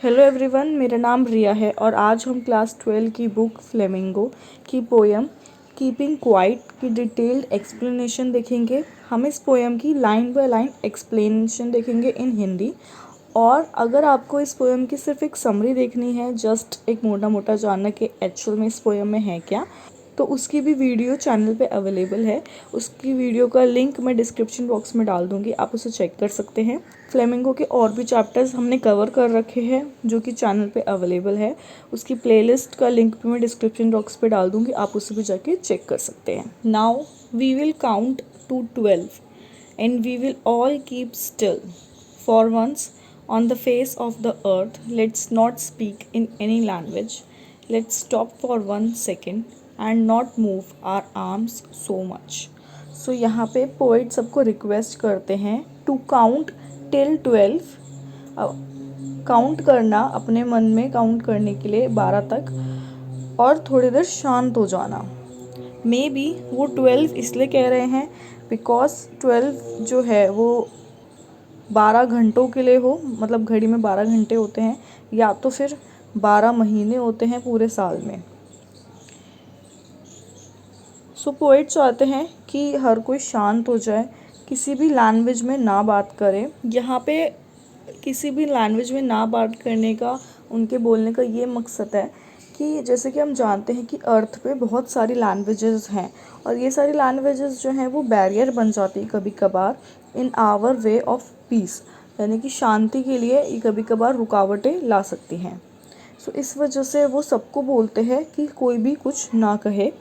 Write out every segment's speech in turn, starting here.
Hello everyone, मेरा नाम रिया है और आज हम क्लास 12 की बुक फ्लेमिंगो की पोयम कीपिंग क्वाइट की डिटेल्ड एक्सप्लेनेशन देखेंगे। हम इस पोयम की लाइन बाय लाइन एक्सप्लेनेशन देखेंगे इन हिंदी। और अगर आपको इस पोयम की सिर्फ एक समरी देखनी है, जस्ट एक मोटा मोटा जानना कि एक्चुअल में इस पोयम में है क्या, तो उसकी भी वीडियो चैनल पे अवेलेबल है। उसकी वीडियो का लिंक मैं डिस्क्रिप्शन बॉक्स में डाल दूँगी, आप उसे चेक कर सकते हैं। फ्लेमिंगो के और भी चैप्टर्स हमने कवर कर रखे हैं जो कि चैनल पे अवेलेबल है। उसकी प्लेलिस्ट का लिंक भी मैं डिस्क्रिप्शन बॉक्स पे डाल दूँगी, आप उसे भी जाके चेक कर सकते हैं। Now we will count to 12 and we will all keep still for once on the face of the earth. Let's not speak in any language. Let's stop for 1 second and not move our arms so much. So यहाँ पे poet सबको request करते हैं to count till 12। Count करना, अपने मन में count करने के लिए 12 तक और थोड़ी देर शांत हो जाना। मे बी वो 12 इसलिए कह रहे हैं बिकॉज 12 जो है वो 12 घंटों के लिए हो, मतलब घड़ी में 12 घंटे होते हैं, या तो फिर 12 महीने होते हैं पूरे साल में। सो पोइट चाहते हैं कि हर कोई शांत हो जाए, किसी भी लैंग्वेज में ना बात करे। यहाँ पे किसी भी लैंग्वेज में ना बात करने का, उनके बोलने का ये मकसद है कि जैसे कि हम जानते हैं कि अर्थ पे बहुत सारी लैंग्वेजेस हैं और ये सारी लैंग्वेजेस जो हैं वो बैरियर बन जाती है कभी कभार in our way of peace, यानी कि शांति के लिए ये कभी कभार रुकावटें ला सकती हैं। सो इस वजह से वो सबको बोलते हैं कि कोई भी कुछ ना कहे।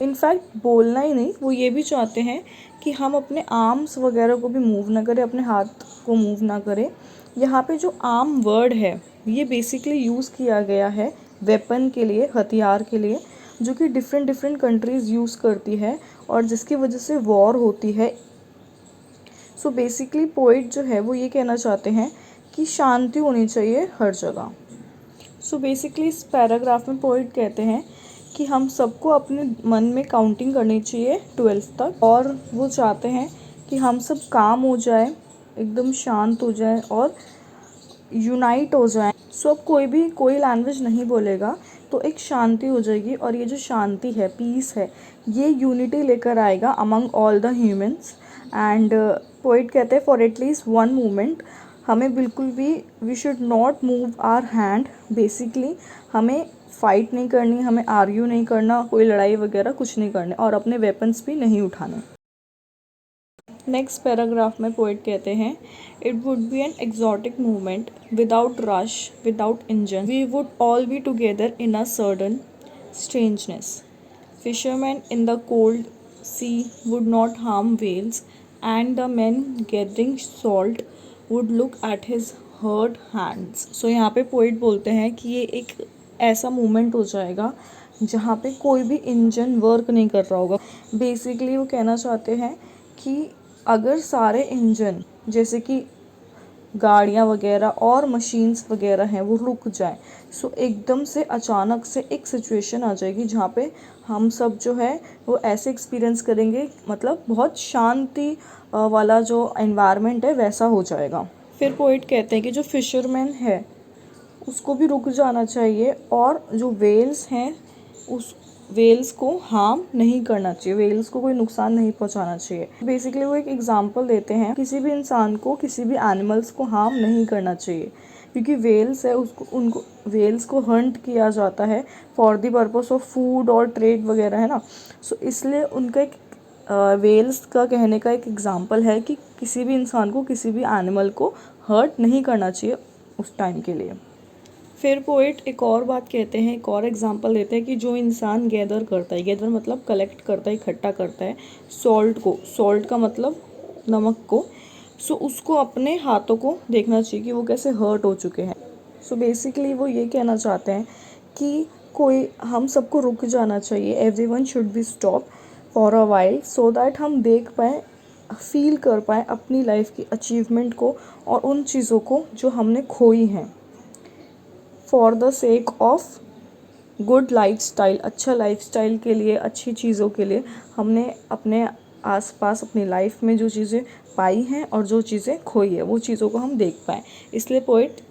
इनफैक्ट बोलना ही नहीं, वो ये भी चाहते हैं कि हम अपने आर्म्स वगैरह को भी मूव ना करें, अपने हाथ को मूव ना करें। यहाँ पे जो आर्म वर्ड है ये बेसिकली यूज़ किया गया है वेपन के लिए, हथियार के लिए, जो कि डिफरेंट कंट्रीज़ यूज़ करती है और जिसकी वजह से वॉर होती है। सो बेसिकली पोइट जो है वो ये कहना चाहते हैं कि शांति होनी चाहिए हर जगह। सो बेसिकली इस पैराग्राफ में पोइट कहते हैं कि हम सबको अपने मन में काउंटिंग करनी चाहिए 12 तक, और वो चाहते हैं कि हम सब काम हो जाए, एकदम शांत हो जाए और यूनाइट हो जाए। सो अब कोई लैंग्वेज नहीं बोलेगा तो एक शांति हो जाएगी, और ये जो शांति है, पीस है, ये यूनिटी लेकर आएगा among all the humans. And poet कहते हैं फॉर एटलीस्ट 1 मोमेंट हमें बिल्कुल भी we should not move our hand. Basically हमें फाइट नहीं करनी, हमें आर्ग्यू नहीं करना, कोई लड़ाई वगैरह कुछ नहीं करने, और अपने वेपन्स भी नहीं उठाने। नेक्स्ट पैराग्राफ में पोइट कहते हैं it would be an exotic movement without rush, without engine, we would all be together in a certain strangeness. Fisherman in the cold sea would not harm whales, and the men gathering salt would look at his hurt hands. So यहाँ पे poet बोलते हैं कि ये एक ऐसा moment हो जाएगा जहाँ पे कोई भी इंजन वर्क नहीं कर रहा होगा। बेसिकली वो कहना चाहते हैं कि अगर सारे इंजन, जैसे कि गाड़ियाँ वगैरह और मशीन्स वगैरह हैं, वो रुक जाएं, सो एकदम से अचानक से एक सिचुएशन आ जाएगी जहाँ पे हम सब जो है वो ऐसे एक्सपीरियंस करेंगे, मतलब बहुत शांति वाला जो एनवायरनमेंट है वैसा हो जाएगा। फिर पोइट कहते हैं कि जो फिशरमैन है उसको भी रुक जाना चाहिए, और जो वेल्स हैं उस वेल्स को हार्म नहीं करना चाहिए, वेल्स को कोई नुकसान नहीं पहुंचाना चाहिए। बेसिकली वो एक एग्जांपल देते हैं किसी भी इंसान को, किसी भी एनिमल्स को हार्म नहीं करना चाहिए, क्योंकि वेल्स है उनको वेल्स को हंट किया जाता है for the purpose of food और ट्रेड वगैरह, है ना। सो इसलिए उनका एक वेल्स का कहने का एक एग्जांपल है कि किसी भी इंसान को, किसी भी एनिमल को हर्ट नहीं करना चाहिए उस टाइम के लिए। फिर पोइट एक और बात कहते हैं, एक और एग्जांपल देते हैं कि जो इंसान गैदर करता है, गैदर मतलब कलेक्ट करता है, इकट्ठा करता है सॉल्ट को, सॉल्ट का मतलब नमक को, सो उसको अपने हाथों को देखना चाहिए कि वो कैसे हर्ट हो चुके हैं। सो बेसिकली वो ये कहना चाहते हैं कि हम सबको रुक जाना चाहिए, everyone should be stop for a while, so that हम देख पाएँ, फील कर पाएँ अपनी लाइफ की अचीवमेंट को और उन चीज़ों को जो हमने खोई हैं। For the sake of good lifestyle, अच्छा लाइफस्टाइल के लिए, अच्छी चीज़ों के लिए हमने अपने आसपास अपनी लाइफ में जो चीज़ें पाई हैं और जो चीज़ें खोई है वो चीज़ों को हम देख पाएँ। इसलिए पोइट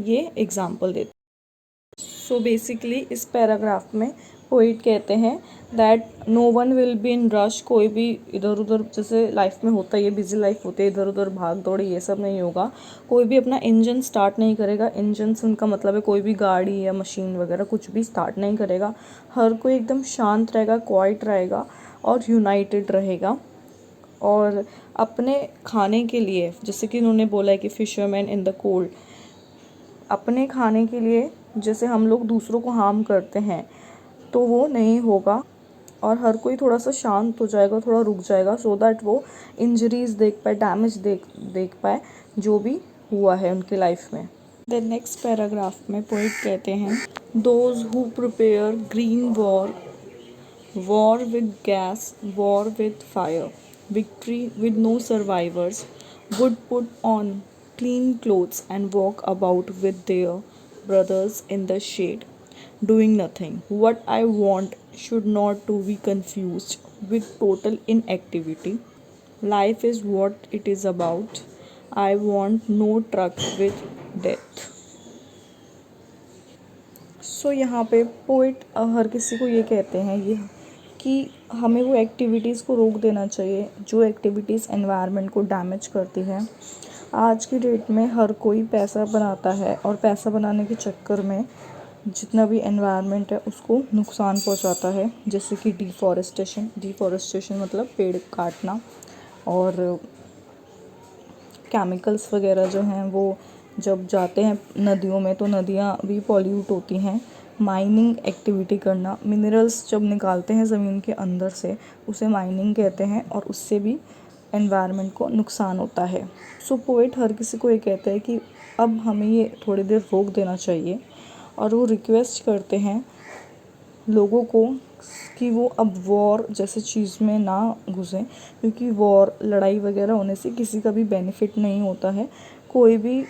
ये एग्जाम्पल देते हैं। सो बेसिकली इस पैराग्राफ में पोइट कहते हैं that no one will be in rush, कोई भी इधर उधर जैसे लाइफ में होता है, ये बिजी लाइफ होती है, इधर उधर भाग दौड़ ये सब नहीं होगा। कोई भी अपना इंजन स्टार्ट नहीं करेगा। इंजन से उनका मतलब है कोई भी गाड़ी या मशीन वगैरह कुछ भी स्टार्ट नहीं करेगा। हर कोई एकदम शांत रहेगा, क्वाइट रहेगा और यूनाइटेड रहेगा। और अपने खाने के लिए, जैसे कि उन्होंने बोला है कि फिशरमैन इन द कोल्ड, अपने खाने के लिए जैसे हम लोग दूसरों को हार्म करते हैं तो वो नहीं होगा। और हर कोई थोड़ा सा शांत हो जाएगा, थोड़ा रुक जाएगा, सो दैट वो इंजरीज देख पाए, डैमेज देख पाए जो भी हुआ है उनकी लाइफ में। देन नेक्स्ट पैराग्राफ में पोइट कहते हैं those who prepare green war with gas, war with fire, victory with no survivors, would put on clean clothes and walk about with their brothers in the shade, doing nothing. What I want should not to be confused with total inactivity. Life is what it is about. I want no truck with death. सो यहाँ पे poet हर किसी को ये कहते हैं ये कि हमें वो एक्टिविटीज़ को रोक देना चाहिए जो एक्टिविटीज़ एनवायरनमेंट को डैमेज करती है। आज की डेट में हर कोई पैसा बनाता है और पैसा बनाने के चक्कर में जितना भी एनवायरनमेंट है उसको नुकसान पहुंचाता है, जैसे कि डिफॉरेस्टेशन मतलब पेड़ काटना, और केमिकल्स वगैरह जो हैं वो जब जाते हैं नदियों में तो नदियाँ भी पॉल्यूट होती हैं। माइनिंग एक्टिविटी करना, मिनरल्स जब निकालते हैं ज़मीन के अंदर से उसे माइनिंग कहते हैं और उससे भी एनवायरनमेंट को नुकसान होता है। सो पोइट हर किसी को ये कहते हैं कि अब हमें ये थोड़ी देर रोक देना चाहिए और वो रिक्वेस्ट करते हैं लोगों को कि वो अब वॉर जैसे चीज़ में ना घुसें, क्योंकि वॉर लड़ाई वगैरह होने से किसी का भी बेनिफिट नहीं होता है, कोई भी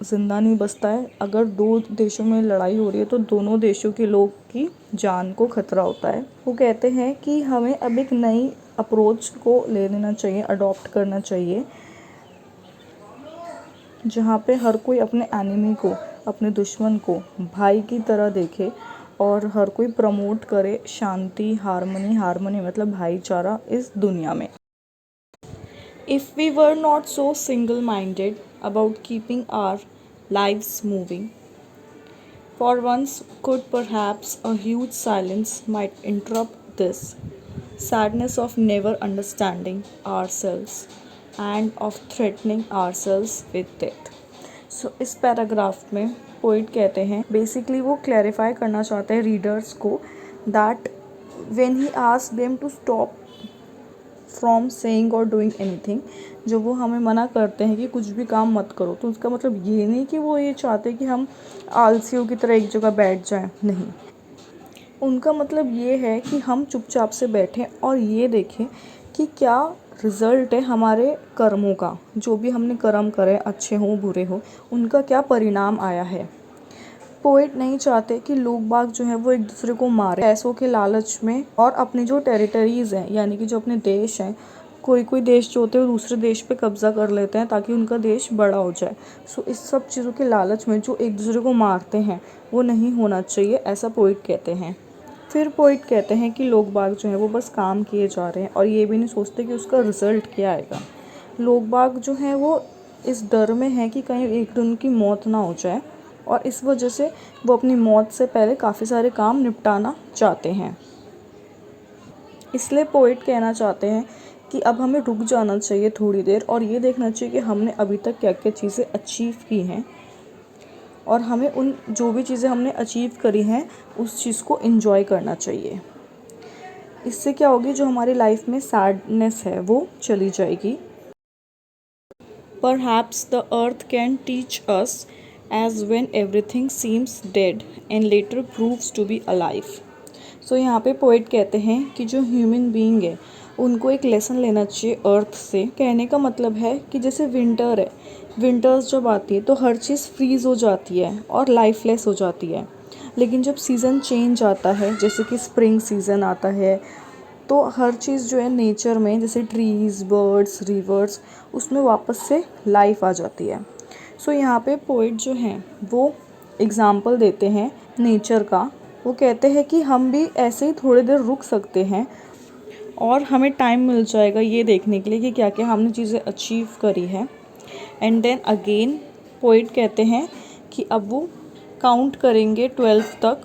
ज़िंदा नहीं बचता है। अगर दो देशों में लड़ाई हो रही है तो दोनों देशों के लोग की जान को खतरा होता है। वो कहते हैं कि हमें अब एक नई अप्रोच को ले लेना चाहिए, अडॉप्ट करना चाहिए, जहाँ पे हर कोई अपने एनिमी को, अपने दुश्मन को भाई की तरह देखे और हर कोई प्रमोट करे शांति, हार्मनी मतलब भाईचारा इस दुनिया में। If we were not so single-minded about keeping our lives moving, for once could perhaps a huge silence might interrupt this sadness of never understanding ourselves and of threatening ourselves with death. So इस paragraph में poet कहते हैं, basically वो clarify करना चाहते हैं readers को that when he ask them to stop from saying और डूइंग एनीथिंग, जो वो हमें मना करते हैं कि कुछ भी काम मत करो, तो उसका मतलब ये नहीं कि वो ये चाहते कि हम आलसियों की तरह एक जगह बैठ जाएं, नहीं। उनका मतलब ये है कि हम चुपचाप से बैठें और ये देखें कि क्या रिज़ल्ट है हमारे कर्मों का, जो भी हमने कर्म करे अच्छे हों बुरे हों, उनका क्या परिणाम आया है। पोइट नहीं चाहते कि लोग बाग जो हैं वो एक दूसरे को मारे पैसों के लालच में, और अपनी जो टेरिटरीज़ हैं यानी कि जो अपने देश हैं, कोई देश जो होते हैं वो दूसरे देश पे कब्ज़ा कर लेते हैं ताकि उनका देश बड़ा हो जाए। सो इस सब चीज़ों के लालच में जो एक दूसरे को मारते हैं वो नहीं होना चाहिए, ऐसा पोइट कहते हैं। फिर पोइट कहते हैं कि लोग बाग जो हैं वो बस काम किए जा रहे हैं और ये भी नहीं सोचते कि उसका रिज़ल्ट क्या आएगा। लोग बाग जो हैं वो इस डर में हैं कि कहीं एक दिन उनकी मौत ना हो जाए, और इस वजह से वो अपनी मौत से पहले काफ़ी सारे काम निपटाना चाहते हैं। इसलिए पोइट कहना चाहते हैं कि अब हमें रुक जाना चाहिए थोड़ी देर और ये देखना चाहिए कि हमने अभी तक क्या क्या चीज़ें अचीव की हैं, और हमें उन जो भी चीज़ें हमने अचीव करी हैं उस चीज़ को एंजॉय करना चाहिए। इससे क्या होगी, जो हमारी लाइफ में सैडनेस है वो चली जाएगी। Perhaps the earth can teach us as when everything seems dead and later proves to be alive. So यहाँ पे पोइट कहते हैं कि जो ह्यूमन बीइंग है उनको एक लेसन लेना चाहिए अर्थ से। कहने का मतलब है कि जैसे विंटर है, विंटर्स जब आती है तो हर चीज़ फ्रीज़ हो जाती है और लाइफलेस हो जाती है, लेकिन जब सीज़न चेंज आता है जैसे कि स्प्रिंग सीज़न आता है तो हर चीज़ जो है नेचर में, जैसे ट्रीज़, बर्ड्स, रिवर्स, उसमें वापस से लाइफ आ जाती है। सो यहाँ पे पोइट जो हैं वो एग्ज़ाम्पल देते हैं नेचर का। वो कहते हैं कि हम भी ऐसे ही थोड़ी देर रुक सकते हैं और हमें टाइम मिल जाएगा ये देखने के लिए कि क्या क्या हमने चीज़ें अचीव करी है। एंड देन अगेन पोइट कहते हैं कि अब वो काउंट करेंगे 12 तक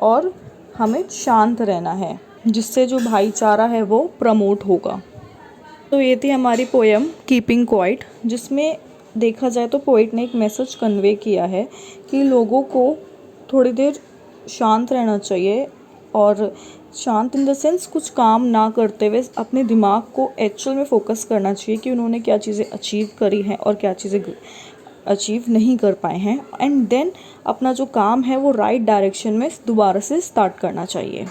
और हमें शांत रहना है, जिससे जो भाईचारा है वो प्रमोट होगा। तो ये थी हमारी पोएम कीपिंग क्वाइट, जिसमें देखा जाए तो पोइट ने एक मैसेज कन्वे किया है कि लोगों को थोड़ी देर शांत रहना चाहिए, और शांत इन द सेंस कुछ काम ना करते हुए अपने दिमाग को एक्चुअल में फोकस करना चाहिए कि उन्होंने क्या चीज़ें अचीव करी हैं और क्या चीज़ें अचीव नहीं कर पाए हैं। एंड देन अपना जो काम है वो राइट डायरेक्शन में दोबारा से स्टार्ट करना चाहिए।